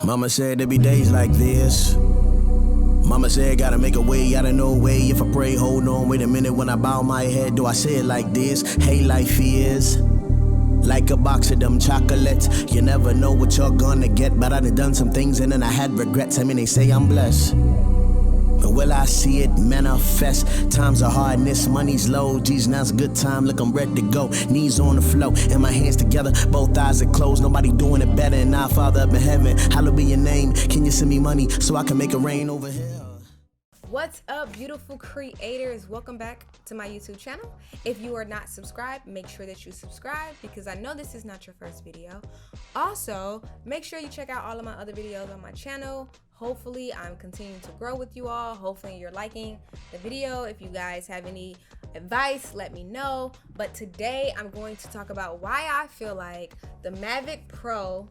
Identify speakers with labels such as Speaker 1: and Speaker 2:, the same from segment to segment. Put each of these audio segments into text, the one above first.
Speaker 1: Mama said there be days like this. Mama said gotta make a way out of no way. If I pray, hold on, wait a minute. When I bow my head, do I say it like this? Hey, life is like a box of them chocolates. You never know what you're gonna get, but I done some things and then I had regrets. I mean, they say I'm blessed, but will I see it manifest? Times are hard and this money's low. Geez, now's a good time, look, I'm ready to go. Knees on the floor and my hands together, both eyes are closed. Nobody doing it better than our Father up in heaven. Hallowed be your name. Can you send me money so I can make it rain over here?
Speaker 2: What's up, beautiful creators? Welcome back to my YouTube channel. If you are not subscribed, make sure that you subscribe because I know this is not your first video. Also, make sure you check out all of my other videos on my channel. Hopefully, I'm continuing to grow with you all. Hopefully, you're liking the video. If you guys have any advice, let me know. But today, I'm going to talk about why I feel like the Mavic Pro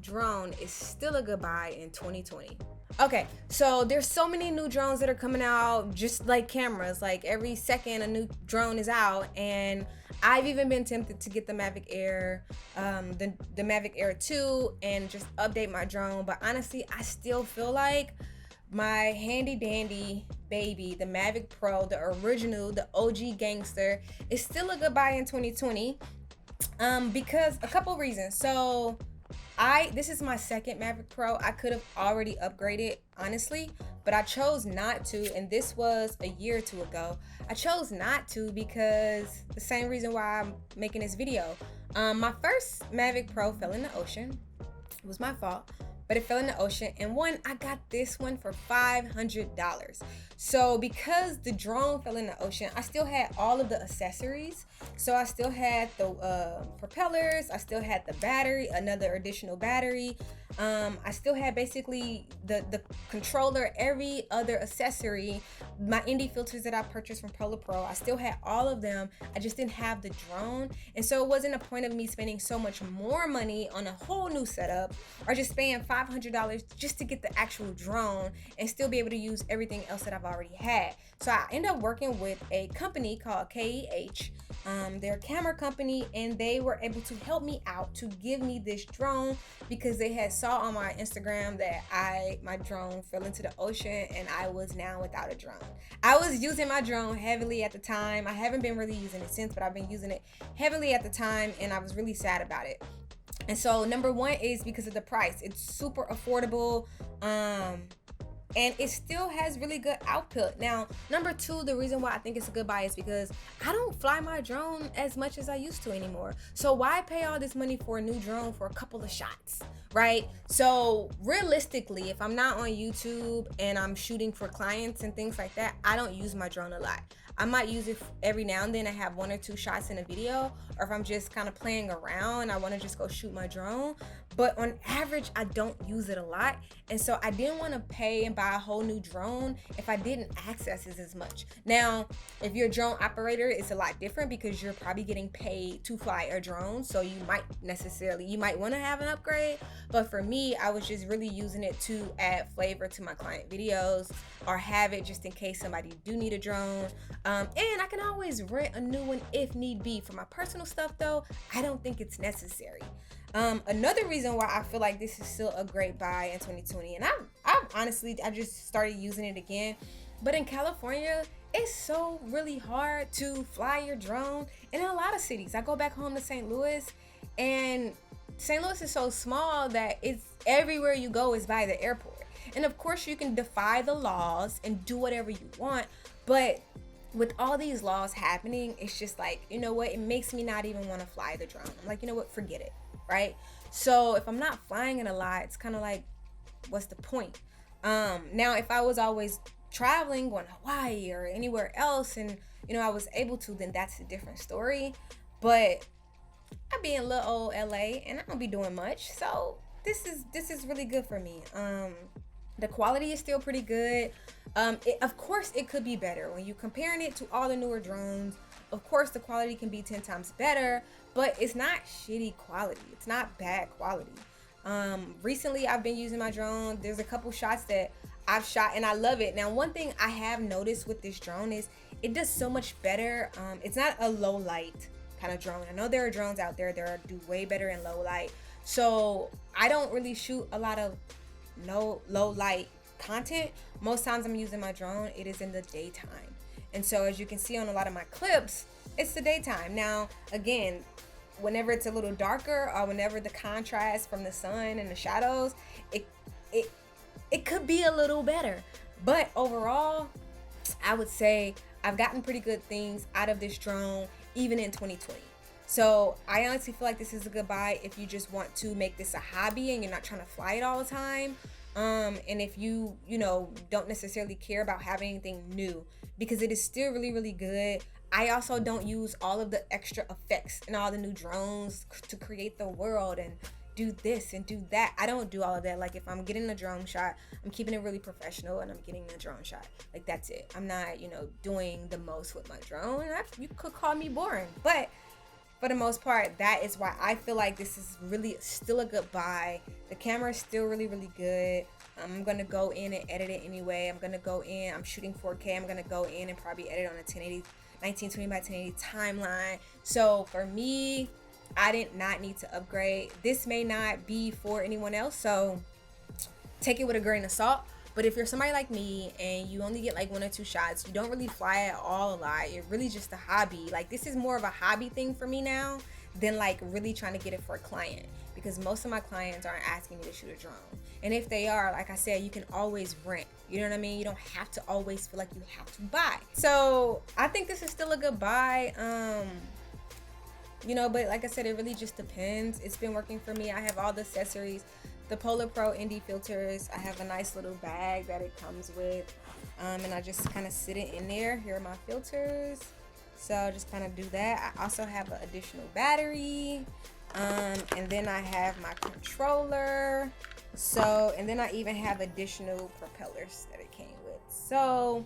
Speaker 2: drone is still a good buy in 2020. Okay, so there's so many new drones that are coming out, just like cameras. Like every second a new drone is out, and I've even been tempted to get the Mavic Air, the Mavic Air 2 and just update my drone. But honestly, I still feel like my handy dandy baby, the Mavic Pro, the original, the OG gangster, is still a good buy in 2020 because a couple reasons. So this is my second Mavic Pro. I could have already upgraded, honestly, but I chose not to, and this was a year or two ago. I chose not to because the same reason why I'm making this video. My first Mavic Pro fell in the ocean. It was my fault, but it fell in the ocean, and I got this one for $500. So because the drone fell in the ocean, I still had all of the accessories. So I still had the propellers, I still had the battery, another additional battery. I still had basically the controller, every other accessory, my indie filters that I purchased from Polar Pro. I still had all of them. I just didn't have the drone. And so it wasn't a point of me spending so much more money on a whole new setup or just paying $500 just to get the actual drone and still be able to use everything else that I've already had. So I ended up working with a company called KEH. They're a camera company, and they were able to help me out to give me this drone because they had saw on my Instagram that my drone fell into the ocean and I was now without a drone. I was using my drone heavily at the time. I haven't been really using it since, but I've been using it heavily at the time, and I was really sad about it. And so number one is because of the price. It's super affordable. And it still has really good output. Now, number two, the reason why I think it's a good buy is because I don't fly my drone as much as I used to anymore. So why pay all this money for a new drone for a couple of shots, right? So realistically, if I'm not on YouTube and I'm shooting for clients and things like that, I don't use my drone a lot. I might use it every now and then. I have one or two shots in a video, or if I'm just kind of playing around, I want to just go shoot my drone. But on average, I don't use it a lot. And so I didn't want to pay and buy a whole new drone if I didn't access it as much. Now, if you're a drone operator, it's a lot different because you're probably getting paid to fly a drone. So you might want to have an upgrade. But for me, I was just really using it to add flavor to my client videos or have it just in case somebody do need a drone. And I can always rent a new one if need be. For my personal stuff though, I don't think it's necessary. Another reason why I feel like this is still a great buy in 2020, and I've honestly, I just started using it again, but in California, it's so really hard to fly your drone. And in a lot of cities, I go back home to St. Louis, and St. Louis is so small that it's everywhere you go is by the airport. And of course you can defy the laws and do whatever you want, but with all these laws happening, it's just like, you know what, it makes me not even want to fly the drone. I'm like, you know what, forget it, right? So if I'm not flying it a lot, it's kind of like, what's the point? Now if I was always traveling, going to Hawaii or anywhere else, and I was able to, then that's a different story. But I be in little old LA and I don't be doing much, so this is really good for me. The quality is still pretty good. Of course, it could be better. When you're comparing it to all the newer drones, of course, the quality can be 10 times better, but it's not shitty quality. It's not bad quality. Recently, I've been using my drone. There's a couple shots that I've shot and I love it. Now, one thing I have noticed with this drone is it does so much better. It's not a low light kind of drone. I know there are drones out there that do way better in low light. So I don't really shoot a lot of low light content. Most times I'm using my drone, it is in the daytime. And so as you can see on a lot of my clips, it's the daytime. Now, again, whenever it's a little darker or whenever the contrast from the sun and the shadows, it could be a little better. But overall, I would say I've gotten pretty good things out of this drone, even in 2020. So I honestly feel like this is a good buy if you just want to make this a hobby and you're not trying to fly it all the time. And if you don't necessarily care about having anything new, because it is still really, really good. I also don't use all of the extra effects and all the new drones to create the world and do this and do that. I don't do all of that. Like, if I'm getting a drone shot, I'm keeping it really professional and I'm getting a drone shot. Like, that's it. I'm not, doing the most with my drone. You could call me boring, but for the most part, that is why I feel like this is really still a good buy. The camera is still really, really good. I'm gonna go in and edit it anyway. I'm shooting 4K. I'm gonna go in and probably edit on a 1080, 1920 by 1080 timeline. So for me, I did not need to upgrade. This may not be for anyone else, so take it with a grain of salt. But if you're somebody like me and you only get like 1 or 2 shots, you don't really fly at all a lot, you're really just a hobby. Like, this is more of a hobby thing for me now than like really trying to get it for a client, because most of my clients aren't asking me to shoot a drone. And if they are, like I said, you can always rent. You know what I mean? You don't have to always feel like you have to buy. So I think this is still a good buy. But like I said, it really just depends. It's been working for me. I have all the accessories, the Polar Pro ND filters. I have a nice little bag that it comes with, and I just kind of sit it in there. Here are my filters, so I'll just kind of do that. I also have an additional battery, and then I have my controller, and then I even have additional propellers that it came with. So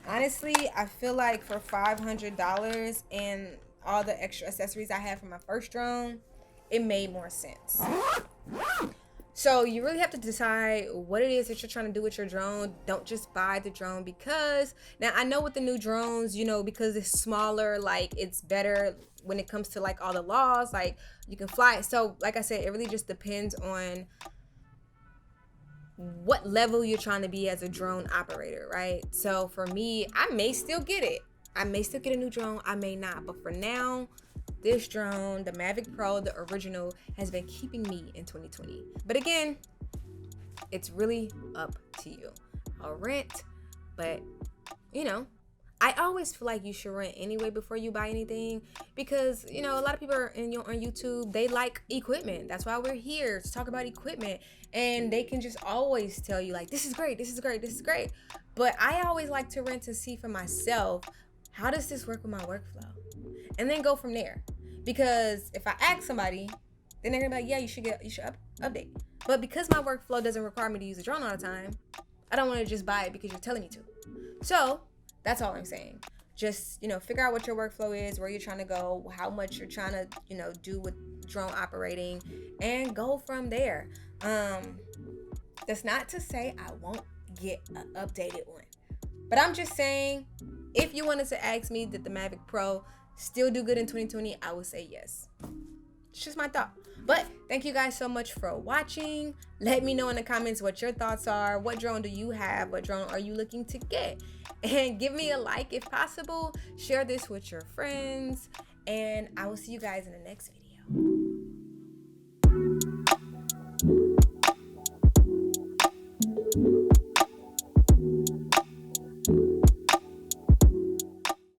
Speaker 2: honestly, I feel like for $500 and all the extra accessories I had for my first drone, it made more sense. So you really have to decide what it is that you're trying to do with your drone. Don't just buy the drone because, now I know with the new drones, because it's smaller, like, it's better when it comes to like all the laws, like you can fly it. So like I said, it really just depends on what level you're trying to be as a drone operator, right? So for me, I may still get it. I may still get a new drone, I may not. But for now, this drone, the Mavic Pro, the original, has been keeping me in 2020. But again, it's really up to you. I'll rent, but I always feel like you should rent anyway before you buy anything, because a lot of people are on YouTube, they like equipment. That's why we're here, to talk about equipment, and they can just always tell you like, this is great, this is great, this is great. But I always like to rent to see for myself, how does this work with my workflow? And then go from there. Because if I ask somebody, then they're gonna be like, yeah, you should update. But because my workflow doesn't require me to use a drone all the time, I don't want to just buy it because you're telling me to. So that's all I'm saying. Just figure out what your workflow is, where you're trying to go, how much you're trying to do with drone operating, and go from there. That's not to say I won't get an updated one, but I'm just saying, if you wanted to ask me, did the Mavic Pro still do good in 2020, I would say yes. It's just my thought. But thank you guys so much for watching. Let me know in the comments what your thoughts are. What drone do you have? What drone are you looking to get? And give me a like if possible. Share this with your friends. And I will see you guys in the next video.